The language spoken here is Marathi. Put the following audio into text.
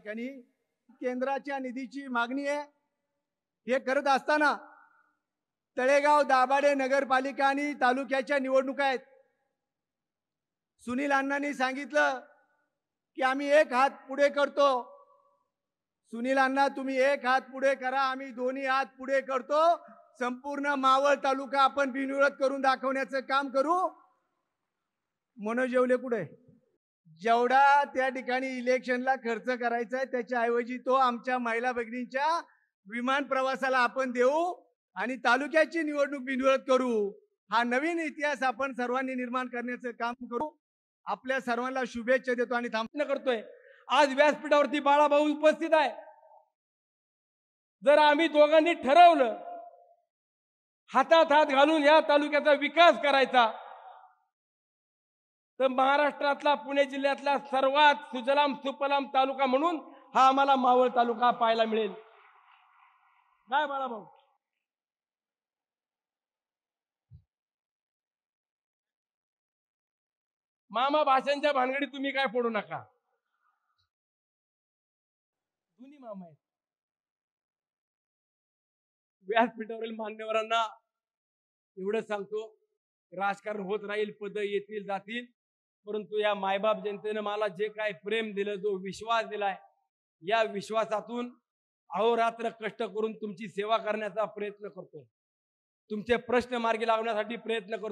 ठिकाणी केंद्राच्या निधीची मागणी आहे। हे करत असताना तळेगाव दाभाडे नगरपालिका आणि तालुक्याच्या निवडणुका आहेत। सुनील अण्णांनी सांगितलं की आम्ही एक हात पुढे करतो। सुनील अण्णा, तुम्ही एक हात पुढे करा, आम्ही दोन्ही हात पुढे करतो। संपूर्ण मावळ तालुका आपण बिनविरोध करून दाखवण्याचं काम करू। मनोज येवले कुठे? जेवढा त्या ठिकाणी इलेक्शनला खर्च करायचा आहे त्याच्याऐवजी तो आमच्या महिला भगिनींच्या विमान प्रवासाला आपण देऊ आणि तालुक्याची निवडणूक बिनविरोध करू। हा नवीन इतिहास आपण सर्वांनी निर्माण करण्याचं काम करू। आपल्या सर्वांना शुभेच्छा देतो आणि थांबणं करतोय। आज व्यासपीठावरती बाळाभाऊ उपस्थित आहे। जर आम्ही दोघांनी ठरवलं हातात हात घालून या तालुक्याचा विकास करायचा तर महाराष्ट्रातला पुणे जिल्ह्यातला सर्वात सुजलाम सुफलाम तालुका म्हणून हा आम्हाला मावळ तालुका पाहायला मिळेल। काय बाळाभाऊ? मामा भाषांच्या भानगडी तुम्ही काय पडू नका। दोन्ही मामा आहेत। व्यासपीठावरील मान्यवरांना एवढं सांगतो, राजकारण होत राहील, पद येतील जातील, परंतु या मायबाप जनतेने मला जे काय प्रेम दिलं, जो विश्वास दिलाय, या विश्वासातून अहोरात्र कष्ट करून तुमची सेवा करण्याचा प्रयत्न करतो। तुमचे प्रश्न मार्गी लावण्यासाठी प्रयत्न करतो।